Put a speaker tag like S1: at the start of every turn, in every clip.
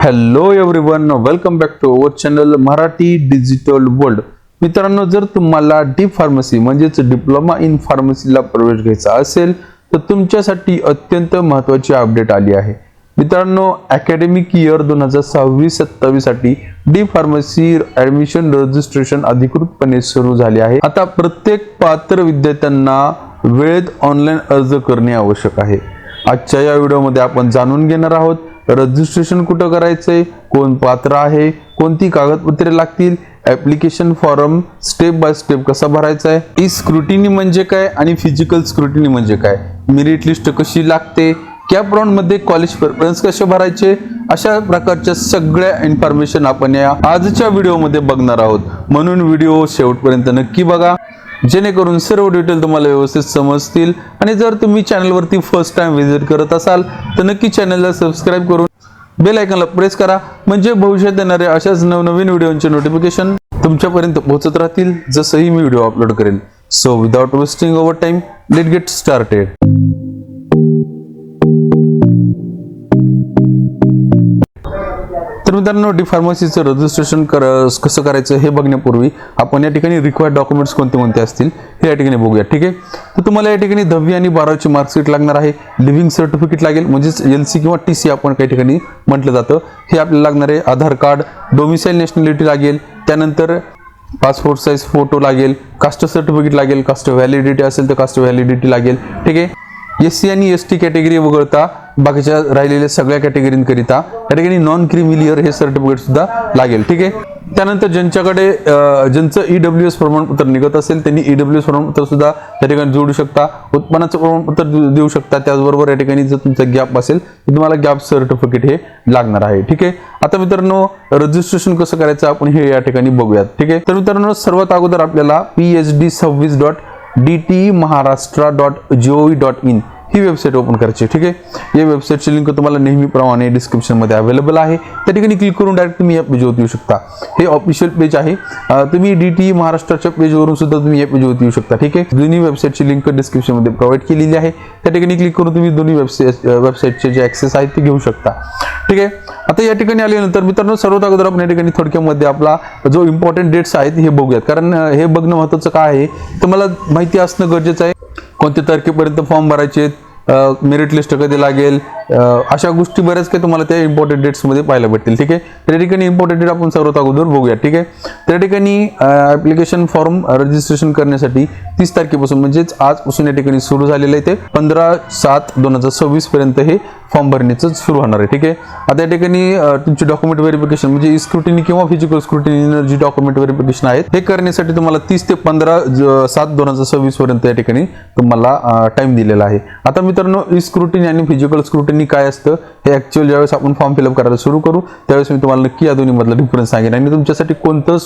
S1: Hello everyone, welcome back to our channel Marathi digital world. मित्रांनो, जर तुम्हाला डी फार्मसी म्हणजेच डिप्लोमा इन फार्मसीला प्रवेश घ्यायचा असेल तर तुमच्यासाठी अत्यंत महत्त्वाची अपडेट आली आहे. मित्रांनो, अकॅडमिक इयर 2026-27 साठी डी फार्मसी ऍडमिशन रजिस्ट्रेशन अधिकृतपणे सुरू झाले आहे. आता प्रत्येक पात्र विद्यार्थ्यांना वेळेत ऑनलाईन अर्ज करणे आवश्यक आहे. आजच्या या व्हिडिओमध्ये आपण जाणून घेणार आहोत रजिस्ट्रेशन कुठं करायचंय, कोण पात्र आहे, कोणती कागदपत्रे लागतील, application form step by step कसा भरायचा आहे, ई स्क्रुटिनी म्हणजे काय आणि फिजिकल स्क्रुटिनी म्हणजे काय, मेरिट लिस्ट कशी लागते, कॅप राऊंड मध्ये कॉलेज प्रेफरन्स कसे भरायचे, अशा प्रकारच्या सगळ्या इन्फॉर्मेशन आपण या आजच्या व्हिडिओमध्ये बघणार आहोत. म्हणून व्हिडिओ शेवटपर्यंत नक्की बघा जेणेकरून सर्व डिटेल तुम्हाला व्यवस्थित समजतील. आणि जर तुम्ही चॅनलवरती फर्स्ट टाइम व्हिजिट करत असाल तर नक्की चॅनलला सबस्क्राईब करून बेल आयकॉनला प्रेस करा, म्हणजे भविष्यात येणाऱ्या अशाच नवनवीन व्हिडिओचे नोटिफिकेशन तुमच्यापर्यंत पोहोचत राहतील जसंही मी व्हिडिओ अपलोड करेल. So without wasting over time, let get started. तर मित्रांनो, डी फार्मसीचं रजिस्ट्रेशन कसं करायचं हे बघण्यापूर्वी आपण या ठिकाणी रिक्वायर्ड डॉक्युमेंट्स कोणते असतील हे या ठिकाणी बघूया. ठीक आहे, तर तुम्हाला या ठिकाणी 10वी आणि 12वीची मार्कशीट लागणार आहे. लिव्हिंग सर्टिफिकेट लागेल, म्हणजेच LC किंवा TC आपण काही ठिकाणी म्हटलं जातं, हे आपल्याला लागणार आहे. आधार कार्ड, डोमिसाईल नॅशनॅलिटी लागेल, त्यानंतर पासपोर्ट साईज फोटो लागेल, कास्ट सर्टिफिकेट लागेल, कास्ट व्हॅलिडिटी असेल तर कास्ट व्हॅलिडिटी लागेल. ठीक आहे, SC आणि ST कॅटेगरी वगळता बाकीच्या राहिलेल्या सगळ्या कॅटेगरींकरिता या ठिकाणी नॉन क्रिमिलियर हे सर्टिफिकेट सुद्धा लागेल. ठीक आहे, त्यानंतर ज्यांचं EWS प्रमाणपत्र निघत असेल त्यांनी EWS प्रमाणपत्र सुद्धा या ठिकाणी जोडू शकता, उत्पन्नाचं प्रमाणपत्र देऊ शकता. त्याचबरोबर या ठिकाणी जर तुमचा गॅप असेल तर तुम्हाला गॅप सर्टिफिकेट हे लागणार आहे. ठीक आहे, आता मित्रांनो, रजिस्ट्रेशन कसं करायचं आपण हे या ठिकाणी बघूयात. ठीक आहे, तर मित्रांनो, सर्वात अगोदर आपल्याला phd26.dtmaharashtra.gov.in ही वेबसाईट ओपन करायची. ठीक आहे, या वेबसाईटची लिंक तुम्हाला नेहमीप्रमाणे डिस्क्रिप्शन मध्ये अवेलेबल आहे. त्या ठिकाणी क्लिक करून डायरेक्ट तुम्ही या पेजवर येऊ शकता. हे ऑफिशियल पेज आहे. तुम्ही DT महाराष्ट्राच्या पेजवरून सुद्धा तुम्ही या पेजवर येऊ शकता. ठीक आहे, दोन्ही वेबसाईटची लिंक डिस्क्रिप्शन मध्ये प्रोव्हाइड केलेली आहे. त्या ठिकाणी क्लिक करून तुम्ही दोन्ही वेबसाईटचे जे ऍक्सेस आहेत ते घेऊ शकता. ठीक आहे, आता या ठिकाणी आल्यानंतर मित्रांनो, सर्वात अगोदर आपण या ठिकाणी थोडक्यामध्ये आपला जो इम्पॉर्टंट डेट्स आहेत हे बघूयात. कारण हे बघणं महत्त्वाचं काय आहे तुम्हाला माहिती असणं गरजेचं आहे. कोणत्या तारखेपर्यंत फॉर्म भरायचे, मेरिट लिस्ट कधी लागेल, अशा गोष्टी बऱ्याच काही तुम्हाला त्या इम्पॉर्टंट डेट्स मध्ये पाहायला भेटतील. ठीक आहे, त्या ठिकाणी इम्पॉर्टंट डेट आपण सर्वात अगोदर बघूया. ठीक आहे, त्या ठिकाणी ऍप्लिकेशन फॉर्म रजिस्ट्रेशन करण्यासाठी 30 तारखेपासून म्हणजेच आजपासून या ठिकाणी सुरू झालेलं आहे ते 15/7/2026 पर्यंत हे फॉर्म भरण्याचं सुरू होणार आहे. ठीक आहे, आता या ठिकाणी तुमची डॉक्युमेंट व्हेरिफिकेशन म्हणजे स्क्रुटिनी किंवा फिजिकल स्क्रुटिनी जी डॉक्युमेंट व्हेरिफिकेशन आहेत हे करण्यासाठी तुम्हाला 30 ते 15/7/2026 पर्यंत या ठिकाणी तुम्हाला टाइम दिलेला आहे. आता मित्रांनो, ई स्क्रुटिनी आणि फिजिकल स्क्रुटिनी काय असतं हे ऍक्च्युअल ज्यावेळेस आपण फॉर्म फिलअप करायला सुरू करू त्यावेळेस मी तुम्हाला नक्की या दोन्ही मधला डिफरन्स सांगेन आणि तुमच्यासाठी कोणतं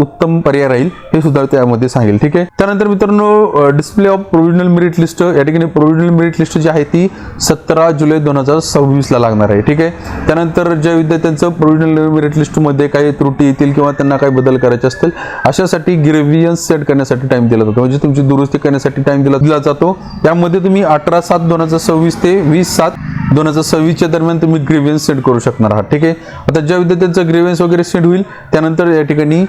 S1: उत्तम पर्याय राहील हे सुद्धा त्यामध्ये सांगेल. ठीक आहे, त्यानंतर मित्रांनो, display of provisional merit list या ठिकाणी प्रोव्हिजनल मेरिट लिस्ट जी आहे ती 17 जुलै 2026 ला लागणार आहे. ठीक आहे, त्यानंतर ज्या विद्यार्थ्यांचं प्रोव्हिजनल मेरिट लिस्ट मध्ये काही त्रुटी येतील किंवा त्यांना काही बदल करायचे असतील अशासाठी ग्रेव्हियन्स सेट करण्यासाठी टाइम दिला जातो, म्हणजे तुमची दुरुस्ती करण्यासाठी टाइम दिला जातो. त्यामध्ये तुम्ही 18/7/2026 ते 20/7/2026 दरम्यान तुम्ही ग्रेव्हियन्स सेट करू शकणार आहात. ठीक आहे, आता ज्या विद्यार्थ्यांचं ग्रेव्हियन्स वगैरे सेट होईल त्यानंतर या ठिकाणी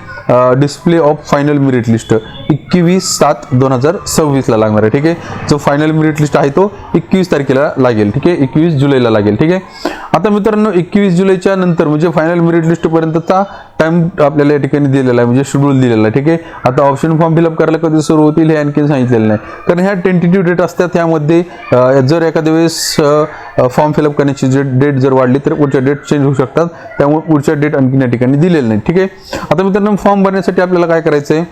S1: display of final merit list 21/7/2026 ला लागणार आहे. ठीक आहे, जो फायनल मेरिट लिस्ट आहे तो 21 तारखेला लागेल. ठीक आहे, 21 जुलैला लागेल. ठीक आहे, आता मित्रांनो, 21 जुलैच्या नंतर म्हणजे फायनल मेरिट लिस्ट पर्यंतचा टाइम आपल्याला या ठिकाणी दिलेला आहे, म्हणजे शेड्यूल दिलेला आहे. ठीक आहे, आता ऑप्शन फॉर्म फिलअप करायला कधी सुरू होतील हे आणखी सांगितलेलं नाही, कारण ह्या टेंटेटिव्ह डेट असतात. त्यामध्ये जर एखाद्या वेळेस फॉर्म फिलअप करण्याची डेट जर वाढली तर पुढच्या डेट चेंज होऊ शकतात, त्यामुळे पुढच्या डेट आणखी या ठिकाणी दिलेलं नाही. ठीक आहे, आता मित्रांनो, फॉर्म भरण्यासाठी आपल्याला काय करायचं आहे,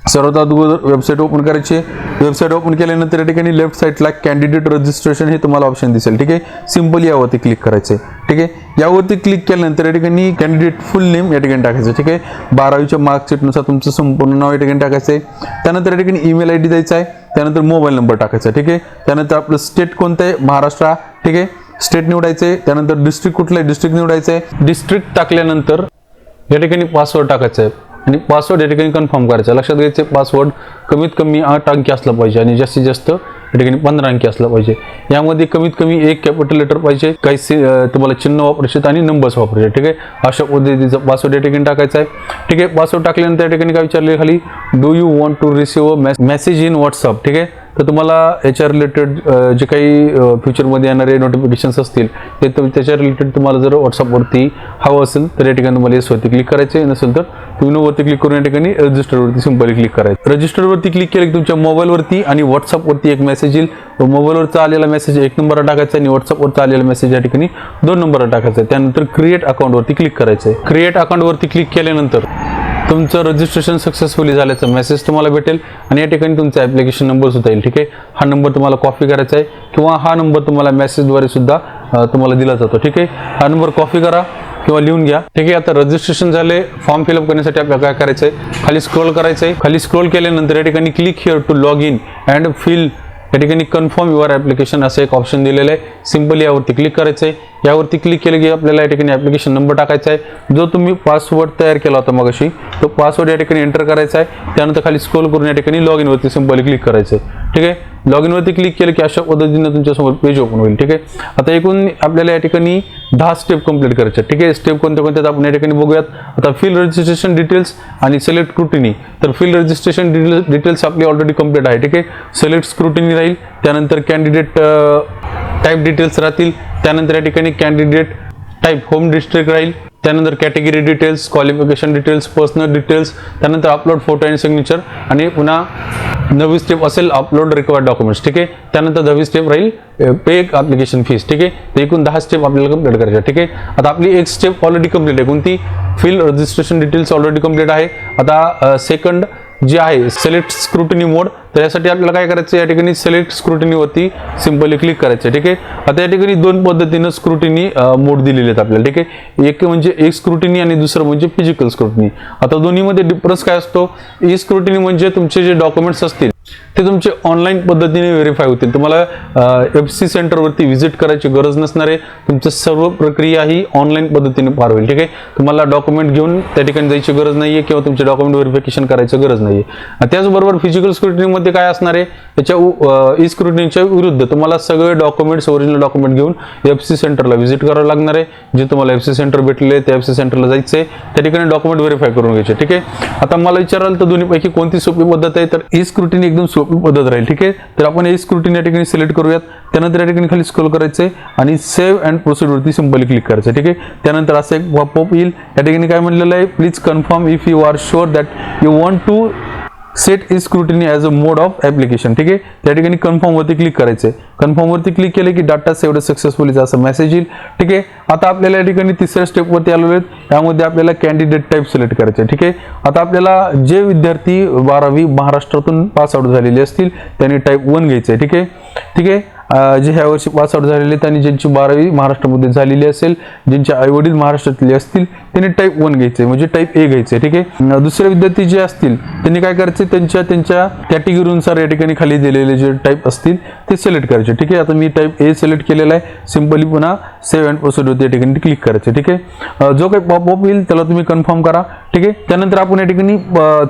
S1: सर्वात अगोदर वेबसाईट ओपन करायची. वेबसाईट ओपन केल्यानंतर या ठिकाणी लेफ्ट साईडला कॅन्डिडेट रजिस्ट्रेशन हे तुम्हाला ऑप्शन दिसेल. ठीक आहे, सिंपली यावरती क्लिक करायचं. ठीक आहे, यावरती क्लिक केल्यानंतर या ठिकाणी कॅन्डिडेट फुल नेम या ठिकाणी टाकायचं. ठीक आहे, 12वीच्या मार्कशीटनुसार तुमचं संपूर्ण नाव या ठिकाणी टाकायचं आहे. त्यानंतर या ठिकाणी ईमेल ID द्यायचा आहे, त्यानंतर मोबाईल नंबर टाकायचा. ठीक आहे, त्यानंतर आपलं स्टेट कोणतं आहे, महाराष्ट्र. ठीक आहे, स्टेट निवडायचं आहे. त्यानंतर डिस्ट्रिक्ट कुठलं आहे, डिस्ट्रिक्ट निवडायचं आहे. डिस्ट्रिक्ट टाकल्यानंतर या ठिकाणी पासवर्ड टाकायचं आहे. आणि पासवर्ड या ठिकाणी कन्फर्म करायचा. लक्षात घ्यायचे पासवर्ड कमीत कमी 8 अंकी असला पाहिजे आणि जास्तीत जास्त या ठिकाणी 15 अंकी असला पाहिजे. यामध्ये कमीत कमी एक कॅपिटल लेटर पाहिजे, काही तुम्हाला चिन्ह वापरायचे आणि नंबर्स वापरायचे. ठीक आहे, अशा पद्धतीचा पासवर्ड या ठिकाणी टाकायचा आहे. ठीक आहे, पासवर्ड टाकल्यानंतर या ठिकाणी काय विचारले खाली, do you want to receive message in WhatsApp. ठीक आहे, तर तुम्हाला याच्या रिलेटेड जे काही फ्युचरमध्ये येणारे नोटिफिकेशन्स असतील ते त्याच्या रिलेटेड तुम्हाला जर व्हॉट्सअपवरती हवं असेल तर या ठिकाणी तुम्हाला येसवरती क्लिक करायचे, नसेल तर तुम्ही नोवरती क्लिक करून या ठिकाणी रजिस्टरवरती सिंपली क्लिक करायचं. रजिस्टरवरती क्लिक केलं की तुमच्या मोबाईलवरती आणि व्हॉट्सअपवरती एक मेसेज येईल. मोबाईलवरचा आलेला मेसेज 1 नंबरला टाकायचा आणि व्हॉट्सअपवरचा आलेला मेसेज या ठिकाणी 2 नंबरला टाकायचा. त्यानंतर क्रिएट अकाउंटवरती क्लिक करायचं आहे. क्रिएट अकाउंटवरती क्लिक केल्यानंतर तुमचं रजिस्ट्रेशन सक्सेसफुली झाल्याचा मेसेज तुम्हाला भेटेल आणि या ठिकाणी तुमचा ॲप्लिकेशन नंबर सुद्धा येईल. ठीक आहे, हा नंबर तुम्हाला कॉपी करायचा आहे किंवा हा नंबर तुम्हाला मेसेजद्वारे सुद्धा तुम्हाला दिला जातो. ठीक आहे, हा नंबर कॉपी करा किंवा लिहून घ्या. ठीक आहे, आता रजिस्ट्रेशन झाले. फॉर्म फिलअप करण्यासाठी आपल्याला काय करायचं आहे, खाली स्क्रोल करायचं आहे. खाली स्क्रोल केल्यानंतर या ठिकाणी click here to log in and fill या ठिकाणी कन्फर्म युअर ॲप्लिकेशन असं एक ऑप्शन दिलेलं आहे. सिंपली यावरती क्लिक करायचं आहे. यावरती क्लिक केलं की आपल्याला या ठिकाणी ॲप्लिकेशन नंबर टाकायचा आहे. जो तुम्ही पासवर्ड तयार केला होता मगाशी तो पासवर्ड या ठिकाणी एंटर करायचा आहे. त्यानंतर खाली स्क्रोल करून या ठिकाणी लॉग इनवरती सिंपली क्लिक करायचं आहे. ठीक आहे, लॉग इनवरती क्लिक केलं की अशा पद्धतीने तुमच्यासमोर पेज ओपन होईल. ठीक आहे, आता एकूण आपल्याला या ठिकाणी 10 स्टेप कंप्लीट करायचे. ठीक आहे, स्टेप कोणत्या कोणत्या आपण या ठिकाणी बघूयात. आता फिल रजिस्ट्रेशन डिटेल्स आणि सिलेक्ट स्क्रुटिनी. तर फिल रजिस्ट्रेशन डिटेल्स आपली ऑलरेडी कंप्लीट आहे. ठीक आहे, सिलेक्ट स्क्रुटिनी राहील. त्यानंतर कॅन्डिडेट टाईप डिटेल्स राहतील. त्यानंतर या ठिकाणी कॅन्डिडेट टाईप होम डिस्ट्रिक्ट राहील. त्यानंतर category details, qualification details, personal details, त्यानंतर अपलोड फोटो अँड सिग्नेचर आणि पुन्हा 9वी स्टेप असेल अपलोड रिक्वायर्ड डॉक्युमेंट्स. ठीक आहे, त्यानंतर 10वी स्टेप राहील पे ॲप्लिकेशन फीस. ठीक आहे, तर एकूण 10 स्टेप आपल्याला कंप्लीट करायच्या. ठीक आहे, आता आपली एक स्टेप ऑलरेडी कंप्लीट आहे. कोणती, fill registration details already complete आहे. आता सेकंड जे आहे सिलेक्ट स्क्रुटिनी मोड, तर यासाठी आपल्याला काय करायचं, या ठिकाणी सिलेक्ट स्क्रुटिनीवरती सिंपली क्लिक करायचं. ठीक आहे, आता या ठिकाणी 2 पद्धतीनं स्क्रुटिनी मोड दिलेले आहेत आपल्याला. ठीक आहे, एक म्हणजे एक स्क्रुटिनी आणि दुसरं म्हणजे फिजिकल स्क्रुटिनी. आता दोन्हीमध्ये डिफरन्स काय असतो, ई स्क्रुटिनी म्हणजे तुमचे जे डॉक्युमेंट्स असतील ते तुमचे ऑनलाईन पद्धतीने व्हेरीफाय होतील. तुम्हाला FC सेंटरवरती व्हिजिट करायची गरज नसणार आहे. तुमचं सर्व प्रक्रिया ही ऑनलाईन पद्धतीने पार होईल. ठीक आहे, तुम्हाला डॉक्युमेंट घेऊन त्या ठिकाणी जायची गरज नाही आहे किंवा तुमचे डॉक्युमेंट व्हेरिफिकेशन करायची गरज नाही आहे. त्याचबरोबर फिजिकल स्क्रुटिनीमध्ये काय असणार आहे, त्याच्या ई स्क्रुटिनीच्या विरुद्ध तुम्हाला सगळे डॉक्युमेंट्स, ओरिजिनल डॉक्युमेंट घेऊन FC सेंटरला व्हिजिट करावं लागणार आहे. जे तुम्हाला FC सेंटर भेटले त्या FC सेंटरला जायचं आहे, त्या ठिकाणी डॉक्युमेंट व्हेरीफाय करून घ्यायचे. ठीक आहे, आता मला विचाराल तर दोन्हीपैकी कोणती सोपी पद्धत आहे, तर ई स्क्रुटिनी एकदम सोपी पद्धत राहील. ठीक आहे, तर आपण ई स्क्रुटिनी या ठिकाणी सिलेक्ट करूयात. त्यानंतर या ठिकाणी खाली स्क्रोल करायचं आहे आणि सेव्ह अँड प्रोसीड वरती सिंपली क्लिक करायचं. ठीक आहे, त्यानंतर असं एक पॉपअप येईल. या ठिकाणी काय म्हणलेलं आहे, please confirm if you are sure that you want to set E scrutiny as a mode of application. ठीक आहे, त्या ठिकाणी कन्फर्म वरती क्लिक करायचं आहे. कन्फर्म वरती क्लिक केलं की डाटा सेव्ड सक्सेसफुली असं मेसेज येईल. ठीक आहे, आता आपल्याला या ठिकाणी तिसऱ्या स्टेपवरती आलेलो आहेत. त्यामध्ये आपल्याला कॅन्डिडेट टाईप सिलेक्ट करायचे. ठीक आहे, आता आपल्याला जे विद्यार्थी 12वी महाराष्ट्रातून पास आउट झालेले असतील त्यांनी टाईप 1 घ्यायचं आहे. ठीक आहे, ठीक आहे, जे ह्या वर्षी पास आउट झालेले आहेत आणि ज्यांची 12वी महाराष्ट्रामध्ये झालेली असेल, ज्यांचे आईवडील महाराष्ट्रातले असतील त्यांनी टाईप 1 घ्यायचे, म्हणजे टाईप A घ्यायचे. ठीक आहे, दुसरे विद्यार्थी जे असतील त्यांनी काय करायचे, त्यांच्या कॅटेगरीनुसार या ठिकाणी खाली दिलेले जे टाईप असतील ते सिलेक्ट करायचे. ठीक आहे, आता मी टाईप A सिलेक्ट केलेला आहे. सिंपली पुन्हा सेव्ह अँड प्रोसीड वरती या ठिकाणी क्लिक करायचे. ठीक आहे, जो काही पॉपअप येईल त्याला तुम्ही कन्फर्म करा. ठीक आहे, त्यानंतर आपण या ठिकाणी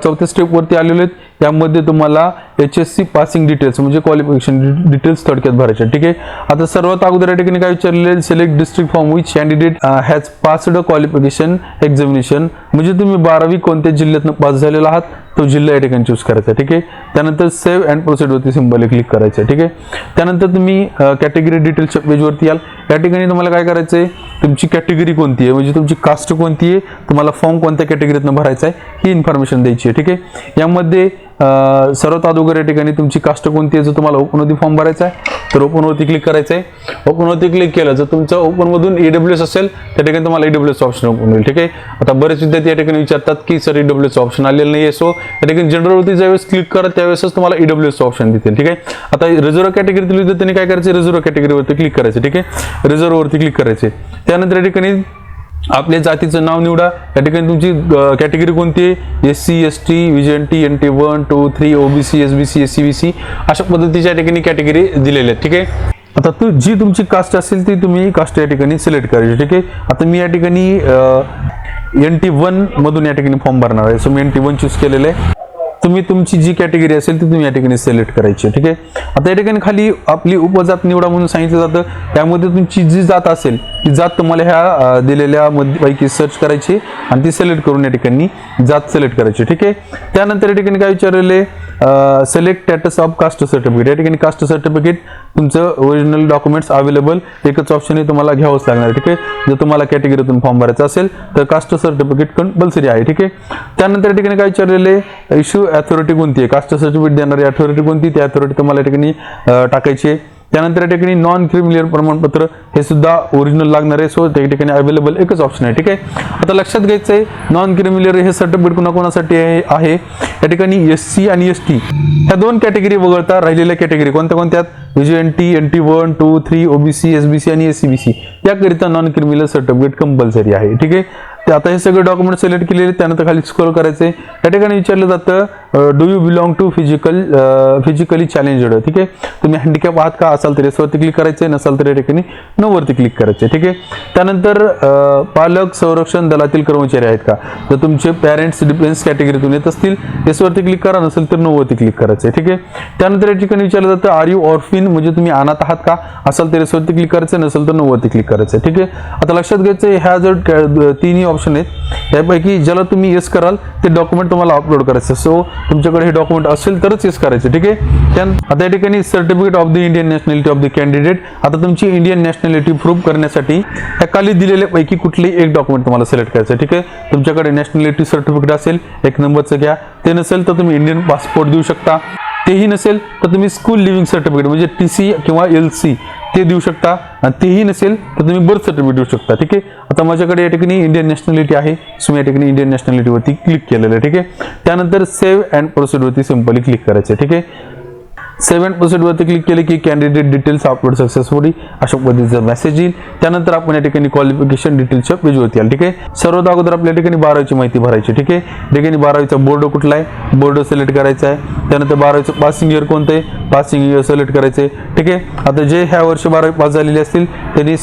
S1: 4थ्या स्टेपवरती आलेलो आहेत. यामध्ये तुम्हाला HSC पासिंग डिटेल्स म्हणजे क्वालिफिकेशन डिटेल्स थोडक्यात भरायचे. ठीक आहे, आता सर्वात अगोदर या ठिकाणी काय विचारलेले, select district from which candidate has passed qualification examination, म्हणजे तुम्ही 12वी कोणत्या जिल्ह्यातून पास झालेला आहात तो जिल्हा या ठिकाणी चूज करायचा. ठीक आहे, त्यानंतर सेव्ह अँड प्रोसीड वरती सिंपली क्लिक करायचं. ठीक आहे, त्यानंतर तुम्ही कॅटेगरी डिटेल्सच्या पेजवरती याल. या ठिकाणी तुम्हाला काय करायचं आहे, तुमची कॅटेगरी कोणती आहे, म्हणजे तुमची कास्ट कोणती आहे, तुम्हाला फॉर्म कोणत्या कॅटेगरीतून भरायचा आहे ही इन्फॉर्मेशन द्यायची आहे. ठीक आहे, यामध्ये सर्वात अगोदर या ठिकाणी तुमची कास्ट कोणती आहे, जर तुम्हाला ओपनवरती फॉर्म भरायचा आहे तर ओपनवरती क्लिक करायचं आहे. ओपनवरती क्लिक केलं जर तुमचं ओपनमधून EWS असेल त्या ठिकाणी तुम्हाला EWS ऑप्शन ओपन होईल. ठीक आहे, आता बरेच विद्यार्थी या ठिकाणी विचारतात की सर EWS ऑप्शन आलेलं नाही आहे. सो या ठिकाणी जनरलवरती ज्यावेळेस क्लिक करा त्यावेळेसच तुम्हाला EWS ऑप्शन देतील. ठीक आहे, आता रिझर्व कॅटेगरीतील विद्यार्थ्यांनी काय करायचं, रिझर्व कॅटेगरीवरती क्लिक करायचं. ठीक आहे, रिझर्ववरती क्लिक करायचे. त्यानंतर या ठिकाणी आपल्या जातीचं नाव निवडा. या ठिकाणी तुमची कॅटेगरी कोणती आहे, SC ST VJNT NT 1 2 3 OBC SBC SC BC अशा पद्धतीच्या ठिकाणी कॅटेगरी दिलेल्या आहेत. ठीक आहे, आता जी तुमची कास्ट असेल ती तुम्ही कास्ट या ठिकाणी सिलेक्ट करायची. ठीक आहे, आता मी या ठिकाणी NT1 मधून या ठिकाणी फॉर्म भरणार आहे. सो मी NT1 चूज केलेलं आहे. तुम्ही तुमची जी कॅटेगरी असेल ती तुम्ही या ठिकाणी सिलेक्ट करायची. ठीक आहे. आता या ठिकाणी खाली आपली उपजात निवडा म्हणून सांगितलं जातं. त्यामध्ये तुमची जी जात असेल ती जात तुम्हाला ह्या दिलेल्या पैकी सर्च करायची आणि ती सिलेक्ट करून या ठिकाणी जात सिलेक्ट करायची. ठीक आहे. त्यानंतर या ठिकाणी काय विचारलेले, select status of caste certificate. या ठिकाणी कास्ट सर्टिफिकेट तुमचं ओरिजिनल डॉक्युमेंट्स अवेलेबल एकच ऑप्शन आहे, तुम्हाला घ्यावंच लागणार. ठीक आहे. जर तुम्हाला कॅटेगरीतून फॉर्म भरायचा असेल तर कास्ट सर्टिफिकेट कंपल्सरी आहे. ठीक आहे. त्यानंतर या ठिकाणी काय विचारलेले, इश्यू अथॉरिटी कोणती आहे, कास्ट सर्टिफिकेट देणारी अथॉरिटी कोणती, ती अथॉरिटी तुम्हाला या ठिकाणी टाकायची आहे. त्यानंतर या ठिकाणी नॉन क्रिमिनल प्रमाणपत्र हे सुद्धा ओरिजिनल लागणार आहे. सो त्या ठिकाणी अवेलेबल एकच ऑप्शन आहे. ठीक आहे. आता लक्षात घ्यायचं आहे, नॉन क्रिमिनल हे सर्टिफिकेट कोणाकोणासाठी आहे. या ठिकाणी SC आणि ST ह्या दोन कॅटेगरी वगळता राहिलेल्या कॅटेगरी कोणत्या कोणत्या, NT, NT1, 2, 3, OBC, SBC आणि SCBC याकरिता नॉन क्रिमिनल सर्टिफिकेट कंपल्सरी आहे. ठीक आहे. ते आता हे सगळे डॉक्युमेंट सिलेक्ट केलेले, त्यानंतर खाली स्क्रॉल करायचे. या ठिकाणी विचारलं जातं do you belong to physically challenged. ठीक आहे. तुम्ही हँडिकॅप आहात का, असाल तर यावरती क्लिक करायचे, नसाल तर या ठिकाणी नो वरती क्लिक करायचे. ठीक आहे. त्यानंतर पालक संरक्षण दलातील कर्मचारी आहेत का, जर तुमचे पॅरेंट्स डिफेन्स कॅटेगरीतून येत असतील यावरती क्लिक करा, नसेल तर नो वरती क्लिक करायचे. ठीक आहे. त्यानंतर या ठिकाणी विचारलं जातं आर यू ऑर्फिन, म्हणजे तुम्ही अनाथ आहात का, असाल तर यावरती क्लिक करायचं, नसेल तर नो वरती क्लिक करायचं. ठीक आहे. आता लक्षात घ्यायचं, ह्या जर तिन्ही ऑप्शन आहेत यापैकी ज्याला तुम्ही येस कराल ते डॉक्युमेंट तुम्हाला अपलोड करायचं. सो तुमच्याकडे हे डॉक्युमेंट असेल तरच येस करायचं. ठीक आहे. आता या ठिकाणी certificate of the Indian nationality of the candidate. आता तुमची इंडियन नॅशनॅलिटी प्रूव्ह करण्यासाठी या खाली दिलेल्यापैकी कुठलेही एक डॉक्युमेंट तुम्हाला सिलेक्ट करायचं. ठीक आहे. तुमच्याकडे नॅशनॅलिटी सर्टिफिकेट असेल 1 नंबरचं घ्या, ते नसेल तर तुम्ही इंडियन पासपोर्ट देऊ शकता, तेही नसेल तर तुम्ही स्कूल लिव्हिंग सर्टिफिकेट म्हणजे TC किंवा LC ते देऊ शकता, आणि तेही नसेल तर तुम्ही बर्थ सर्टिफिकेट देऊ शकता. ठीक आहे. आता माझ्याकडे या ठिकाणी इंडियन नॅशनॅलिटी आहे, सो मी या ठिकाणी इंडियन नॅशनॅलिटीवरती क्लिक केलेलं आहे. ठीक आहे. त्यानंतर सेव्ह अँड प्रोसीडवरती सिंपली क्लिक करायचं. ठीक आहे. सेव्ह अँड प्रोसीडवरती क्लिक केले की कॅन्डिडेट डिटेल्स अपलोड सक्सेसफुली अशा पद्धतीचा मेसेज येईल. त्यानंतर आपण या ठिकाणी क्वालिफिकेशन डिटेल्सच्या पेजवरती याल. ठीक आहे. सर्वात अगोदर आपल्या ठिकाणी 12वीची माहिती भरायची. ठीक आहे. या ठिकाणी 12वीचा बोर्ड कुठला आहे, बोर्ड सिलेक्ट करायचा आहे. त्यानंतर 12वीचं पासिंग इयर कोणतं आहे, पासिंग इयर सिलेक्ट करायचे. ठीक आहे. आता जे ह्या वर्षी 12वी पास झालेले असतील त्यांनी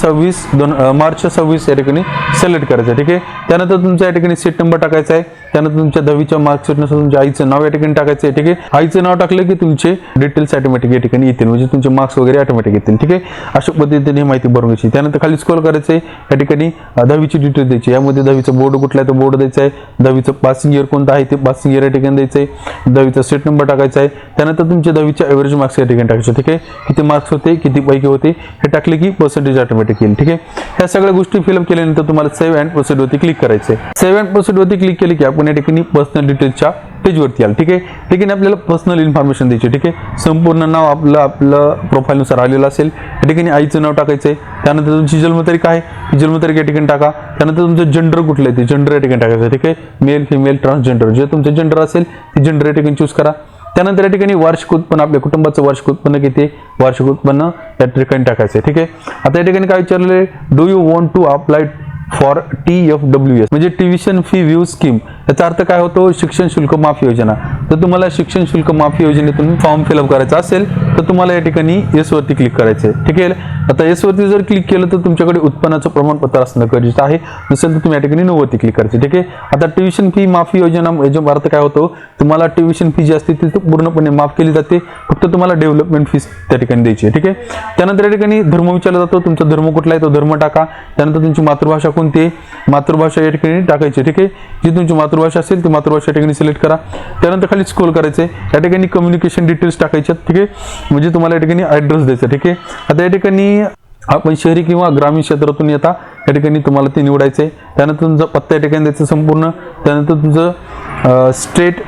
S1: मार्च 26 या ठिकाणी सिलेक्ट करायचं. ठीक आहे. त्यानंतर तुमचा या ठिकाणी सीट नंबर टाकायचा आहे. त्यानंतर तुमच्या 10वीच्या मार्कशीटनुसार तुमच्या आईचं नाव या ठिकाणी टाकायचं आहे. ठीक आहे. आईचं नाव टाकलं की तुमचे डिटेल्स ऑटोमॅटिक या ठिकाणी येतील, म्हणजे तुमचे मार्क्स वगैरे ऑटोमॅटिक येतील. ठीक आहे. अशा पद्धतीने माहिती भरून घ्यायची. त्यानंतर खाली स्क्रॉल करायचं आहे. या ठिकाणी 10वीची डिटेल द्यायची. यामध्ये 10वीचा बोर्ड कुठला आहे तो बोर्ड द्यायचा आहे. 10वीचं पासिंग इयर कोणतं आहे ते पासिंग इयर या ठिकाणी द्यायचं आहे. 10वीचा सीट नंबर टाकायचा आहे. त्यानंतर तुमच्या 10वीच्या एव्हरेज मार्क्स या ठिकाणी टाकायचे. ठीक आहे. किती मार्क्स होते, किती पैकी होते हे टाकले की पर्सेंटेज ऑटोमॅटिक येईल. ठीक आहे. ह्या सगळ्या गोष्टी फिलअप केल्यानंतर तुम्हाला सेव्ह अँड प्रोसीडवरती क्लिक करायचं आहे. सेव्ह अँड प्रोसीडवरती क्लिक केले की आपण या ठिकाणी पर्सनल डिटेल्सच्या पेजवरती याल. ठीक आहे. ठिकाणी आपल्याला पर्सनल इन्फॉर्मेशन द्यायची. ठीक आहे. संपूर्ण नाव आपलं प्रोफाईलनुसार आलेलं असेल. या ठिकाणी आईचं नाव टाकायचं आहे. त्यानंतर तुमची जन्मतारीख आहे, ही जन्मतारीख या ठिकाणी टाका. त्यानंतर तुमचं जेंडर कुठलं आहे ते जेंडर या ठिकाणी टाकायचं. ठीक आहे. मेल, फिमेल, ट्रान्सजेंडर जे तुमचं जेंडर असेल ते जेंडर या ठिकाणी चूज करा. त्यानंतर या ठिकाणी वार्षिक उत्पन्न, आपल्या कुटुंबाचं वार्षिक उत्पन्न किती, वार्षिक उत्पन्न या ठिकाणी टाकायचं. ठीक आहे. आता या ठिकाणी काय विचारले, do you want to apply for TFWS म्हणजे ट्युशन फी व्ह्यू स्कीम. याचा अर्थ काय होतो, शिक्षण शुल्क माफी योजना. तर तुम्हाला शिक्षण शुल्क माफी योजनेतून फॉर्म फिलअप करायचा असेल तर तुम्हाला या ठिकाणी येस वरती क्लिक करायचे. ठीक आहे. आता येस वरती जर क्लिक केलं तर तुमच्याकडे उत्पन्नाचं प्रमाणपत्र असणं गरजेचं आहे, नसेल तर तुम्ही या ठिकाणी नो वरती क्लिक करायचे. ठीक आहे. आता ट्युशन फी माफी योजना याचा अर्थ काय होतो, तुम्हाला ट्युशन फी जी असते ती पूर्णपणे माफ केली जाते, फक्त तुम्हाला डेव्हलपमेंट फीस त्या ठिकाणी द्यायची आहे. ठीक आहे. त्यानंतर या ठिकाणी धर्म विचारला जातो, तुमचा धर्म कुठला आहे तो धर्म टाका. त्यानंतर तुमची मातृभाषा कोणती आहे, मातृभाषा या ठिकाणी टाकायची. ठीक आहे. जी तुमची मातृभाषा असेल ती मातृभाषा या ठिकाणी सिलेक्ट करा. त्यानंतर खाली स्क्रॉल करायचे. या ठिकाणी कम्युनिकेशन डिटेल्स टाकायचे. ठीक आहे. म्हणजे तुम्हाला या ठिकाणी ॲड्रेस द्यायचा. ठीक आहे. आता या ठिकाणी आपण शहरी किंवा ग्रामीण क्षेत्रातून येता या ठिकाणी तुम्हाला ते निवडायचं आहे. त्यानंतर तुमचा पत्ता या ठिकाणी द्यायचा संपूर्ण. त्यानंतर तुमचं स्टेट,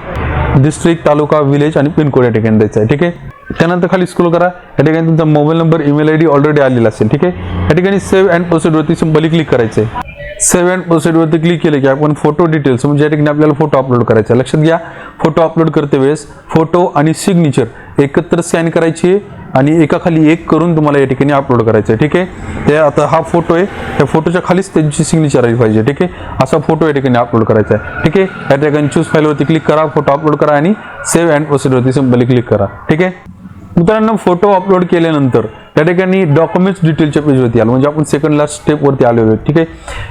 S1: डिस्ट्रिक्ट, तालुका, विलेज आणि पिनकोड या ठिकाणी द्यायचं आहे. ठीक आहे. त्यानंतर खाली स्क्रॉल करा. या ठिकाणी तुमचा mobile number, email ID already आलेला असेल. ठीक आहे. या ठिकाणी सेव्ह अँड प्रोसीडवरती सिंपली क्लिक करायचं आहे. सेव्ह अँड प्रोसीडवरती क्लिक केलं की आपण फोटो डिटेल्स म्हणजे या ठिकाणी आपल्याला फोटो अपलोड करायचा. लक्षात घ्या, फोटो अपलोड करते वेळेस फोटो आणि सिग्नेचर एकत्र स्कॅन करायची आणि एकाखाली एक करून तुम्हाला या ठिकाणी अपलोड करायचं आहे. ठीक आहे. ते आता हा फोटो आहे, त्या फोटोच्या खालीच त्यांची सिग्नेचर आली पाहिजे. ठीक आहे. असा फोटो या ठिकाणी अपलोड करायचा आहे. ठीक आहे. या ठिकाणी चूज फाईलवरती क्लिक करा, फोटो अपलोड करा आणि सेव्ह अँड प्रोसीडवरती सिंपली क्लिक करा. ठीक आहे. मित्रांनो, फोटो अपलोड केल्यानंतर या ठिकाणी डॉक्युमेंट्स डिटेलच्या पेजवरती आलो, म्हणजे आपण सेकंड लास्ट स्टेपवरती आलेलो आहे. ठीक आहे,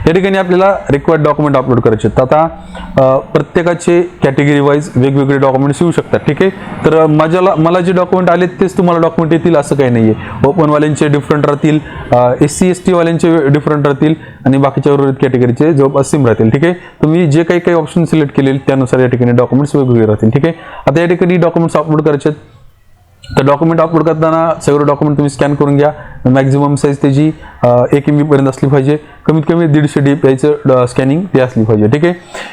S1: या ठिकाणी आपल्याला रिक्वायर्ड डॉक्युमेंट अपलोड करायचे आहेत. आता प्रत्येकाचे कॅटेगरी वाईज वेगवेगळे डॉक्युमेंट्स येऊ शकतात. ठीक आहे, तर मला जे डॉक्युमेंट आले तेच तुम्हाला डॉक्युमेंट येतील असं काही नाही आहे. ओपनवाल्यांचे डिफरंट राहतील, SC ST वाल्यांचे डिफरंट राहतील आणि बाकीच्या उर्वरित कॅटेगरीचे जवळपास सेम राहतील. ठीक आहे, तुम्ही जे काही ऑप्शन सिलेक्ट केलेले त्यानुसार या ठिकाणी डॉक्युमेंट्स वेगवेगळे राहतील. ठीक आहे, आता या ठिकाणी डॉक्युमेंट्स अपलोड करायचे आहेत. तर डॉक्युमेंट अपलोड करताना सगळे डॉक्युमेंट तुम्ही स्कॅन करून घ्या. मॅक्झिमम साईज त्याची 1 MB पर्यंत असली पाहिजे. कमीत कमी 150 DPIचं स्कॅनिंग ते असली पाहिजे. ठीक आहे,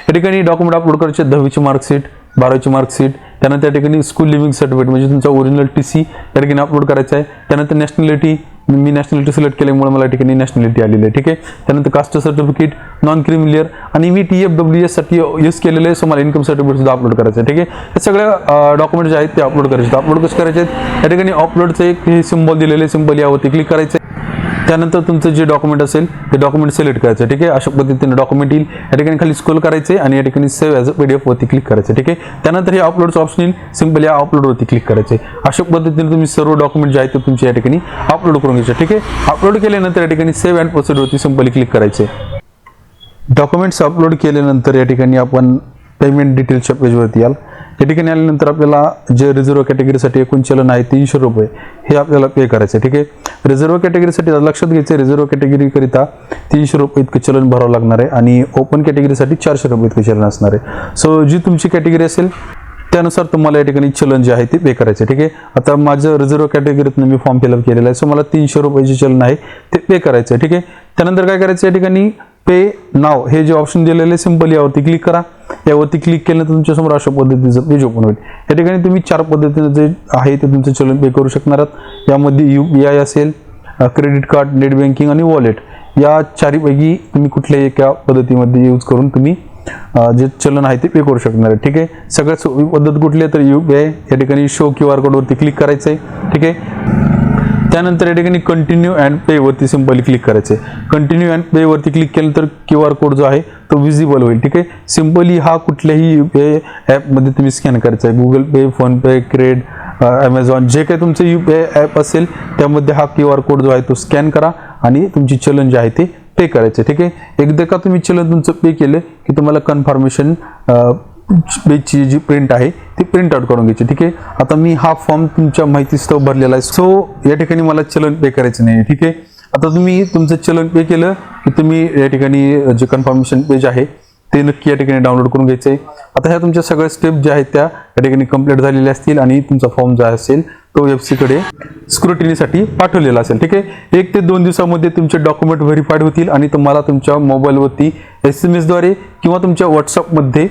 S1: या ठिकाणी डॉक्युमेंट अपलोड करायचे 10वीची मार्कशीट, 12वीची मार्कशीट, त्यानंतर या ठिकाणी स्कूल लिव्हिंग सर्टिफिकेट म्हणजे तुमचा ओरिजिनल TC या ठिकाणी अपलोड करायचा आहे. त्यानंतर नॅशनॅलिटी, मी नॅशनॅलिटी सिलेक्ट केल्यामुळे मला ठिकाणी नॅशनॅलिटी आलेली आहे. ठीक आहे, त्यानंतर कास्ट सर्टिफिकेट, नॉन क्रिमिलियर आणि मी TFWS साठी यूज केलेले आहे, सो मला इन्कम सर्टिफिकेट सुद्धा अपलोड करायचं आहे. ठीक आहे, हे सगळ्या डॉक्युमेंट जे आहेत ते अपलोड करायचे. अपलोड कसे करायचे आहेत, या ठिकाणी अपलोडचं एक हे सिम्बॉल दिलेले सिम्बॉल यावरती क्लिक करायचं. त्यानंतर तुमचं जे डॉक्युमेंट असेल ते डॉक्युमेंट सिलेक्ट करायचं. ठीक आहे, अशा पद्धतीने डॉक्युमेंट येईल. या ठिकाणी खाली स्क्रोल करायचे आणि या ठिकाणी सेव्ह ॲज अ PDF वरती क्लिक करायचं. ठीक आहे, त्यानंतर हे अपलोडचं ऑप्शन येईल, सिम्पल या अपलोड वरती क्लिक करायचे. अशा पद्धतीने तुम्ही सर्व डॉक्युमेंट जे आहेत ते तुमच्या या ठिकाणी अपलोड करून घ्यायचे. ठीक आहे, अपलोड केल्यानंतर या ठिकाणी सेव्ह अँड प्रोसीड वरती सिम्पली क्लिक करायचे. डॉक्युमेंट्स अपलोड केल्यानंतर या ठिकाणी आपण पेमेंट डिटेल्सच्या पेजवरती याल. या ठिकाणी आल्यानंतर आपल्याला जे रिझर्व कॅटेगरीसाठी एकूण चलन आहे 300 रुपये हे आपल्याला पे करायचे. ठीक आहे, रिझर्व कॅटेगरीसाठी लक्षात घ्यायचं, रिझर्व कॅटेगरीकरिता 300 रुपये इतकं चलन भरावं लागणार आहे आणि ओपन कॅटेगरीसाठी 400 रुपये इतकं चलन असणार आहे. सो जी तुमची कॅटेगरी असेल त्यानुसार तुम्हाला या ठिकाणी चलन जे आहे ते पे करायचे. ठीक आहे, आता माझं रिझर्व कॅटेगरीतनं मी फॉर्म फिलअप केलेला आहे, सो मला 300 रुपयाचे चलन आहे ते पे करायचं आहे. ठीक आहे, त्यानंतर काय करायचं, या ठिकाणी पे नाव हे जे ऑप्शन दिलेले सिंपल यावरती क्लिक करा. यावरती क्लिक केल्यानंतर तुमच्यासमोर अशा पद्धतीचं पेज ओपन होईल. या ठिकाणी तुम्ही 4 पद्धतीने जे आहे ते तुमचं चलन पे करू शकणार आहात. यामध्ये UPI असेल, क्रेडिट कार्ड, नेट बँकिंग आणि वॉलेट, या 4पैकी तुम्ही कुठल्याही एका पद्धतीमध्ये यूज करून तुम्ही जे चलन आहे ते पे करू शकणार आहे. ठीक आहे, सगळ्यात सोपी पद्धत कुठली आहे तर UPI. या ठिकाणी शो QR कोडवरती क्लिक करायचं आहे. ठीक आहे, त्यानंतर या ठिकाणी कंटिन्यू अँड पे वरती सिंपली क्लिक करायचे. कंटिन्यू अँड पे वरती क्लिक केल्यानंतर QR कोड जो आहे तो विजिबल होईल. ठीक आहे, सिंपली हा कुठल्याही UPI ॲपमध्ये तुम्ही स्कॅन करायचा आहे. गुगल पे, फोनपे, क्रेड, Amazon जे काही तुमचं UPI ॲप असेल त्यामध्ये हा QR कोड जो आहे तो स्कॅन करा आणि तुमची चलन जे आहे ते पे करायचे. ठीक आहे, एकदा का तुम्ही चलन तुमचं पे केलं की तुम्हाला कन्फर्मेशन पेजची जी प्रिंट आहे ती प्रिंट आउट करून घ्यायची. ठीक आहे, आता मी हा फॉर्म तुमच्या माहितीस्तव भरलेला आहे, सो या ठिकाणी मला चलन पे करायचं नाही. ठीक आहे, आता तुम्ही तुमचं चलन पे केलं की तुम्ही या ठिकाणी जे कन्फर्मेशन पेज आहे ते नक्की या ठिकाणी डाउनलोड करून घ्यायचं आहे. आता ह्या तुमच्या सगळ्या स्टेप ज्या आहेत त्या या ठिकाणी कंप्लीट झालेल्या असतील आणि तुमचा फॉर्म जो असेल तो FC कडे स्क्रुटिनीसाठी पाठवलेला असेल. ठीक आहे, 1 ते 2 दिवसामध्ये तुमचे डॉक्युमेंट व्हेरीफाईड होतील आणि तुम्हाला तुमच्या मोबाईलवरती SMS द्वारे किंवा तुमच्या WhatsAppमध्ये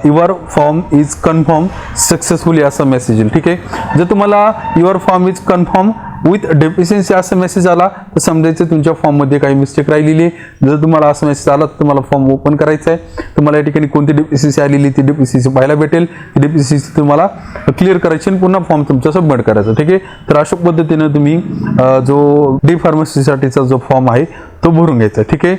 S1: your form is confirm successfully असा मेसेज येईल. ठीक आहे, जर तुम्हाला your form is confirm with deficiency असा मेसेज आला तर समजायचं तुमच्या फॉर्ममध्ये काही मिस्टेक राहिलेली आहे. जर तुम्हाला असा मेसेज आला तर तुम्हाला फॉर्म ओपन करायचा आहे. तुम्हाला या ठिकाणी कोणती डेफिशियन्सी आलेली ती डेफिशियन्सी पाहायला भेटेल. ती डेफिशियन्सी तुम्हाला क्लिअर करायची आणि पुन्हा फॉर्म तुमचा सबमिट करायचा. ठीक आहे, तर अशा पद्धतीने तुम्ही जो D फार्मसीसाठीचा जो फॉर्म आहे तो भरून घ्यायचा. ठीक आहे,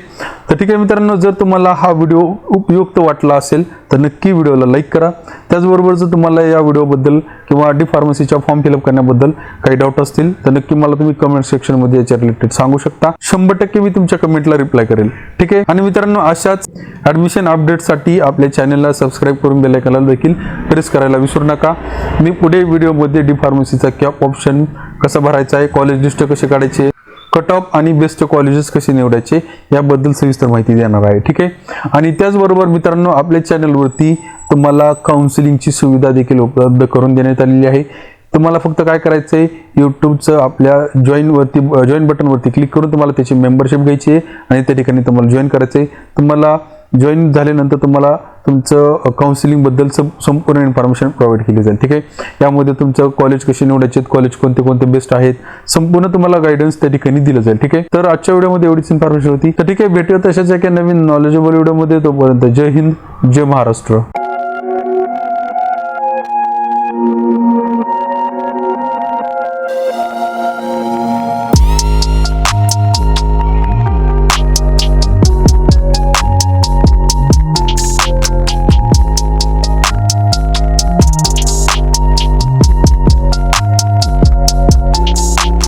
S1: तर ठीक आहे मित्रांनो, जर तुम्हाला हा व्हिडिओ उपयुक्त वाटला असेल तर नक्की व्हिडिओला लाईक करा. त्याचबरोबर जर तुम्हाला या व्हिडिओबद्दल किंवा D फार्मसीच्या फॉर्म फिलअप करण्याबद्दल काही डाऊट असतील तर नक्की मला तुम्ही कमेंट सेक्शनमध्ये याच्या रिलेटेड सांगू शकता. 100% मी तुमच्या कमेंटला रिप्लाय करेल. ठीक आहे, आणि मित्रांनो अशाच ॲडमिशन अपडेटसाठी आपल्या चॅनलला सबस्क्राईब करून बेल आयकॉनला देखील प्रेस करायला विसरू नका. मी पुढे व्हिडिओमध्ये D फार्मसीचा कॅप ऑप्शन कसा भरायचा आहे, कॉलेज लिस्ट कसे काढायचे, कट ऑफ आणि बेस्ट कॉलेजेस कसे निवडायचे याबद्दल सविस्तर माहिती देणार आहे. ठीक आहे, आणि त्याचबरोबर मित्रांनो आपल्या चॅनलवरती तुम्हाला काउन्सिलिंगची सुविधा देखील उपलब्ध करून देण्यात आलेली आहे. तुम्हाला फक्त काय करायचं आहे, यूट्यूबचं आपल्या जॉईन बटनवरती क्लिक करून तुम्हाला त्याची मेंबरशिप घ्यायची आहे आणि त्या ठिकाणी तुम्हाला जॉईन करायचं आहे. तुम्हाला जॉईन झाल्यानंतर तुम्हाला तुमचं काउन्सिलिंगबद्दल संपूर्ण इन्फॉर्मेशन प्रोव्हाइड केली जाईल. ठीक आहे, यामध्ये तुमचं कॉलेज कसे निवडायचे, कॉलेज कोणते कोणते बेस्ट आहेत, संपूर्ण तुम्हाला गायडन्स त्या ठिकाणी दिलं जाईल. ठीक आहे, तर आजच्या व्हिडिओमध्ये एवढीच इन्फॉर्मेशन होती. तर ठीक आहे, भेटूया तशाच एका नवीन नॉलेजेबल व्हिडिओमध्ये. तोपर्यंत जय हिंद, जय महाराष्ट्र.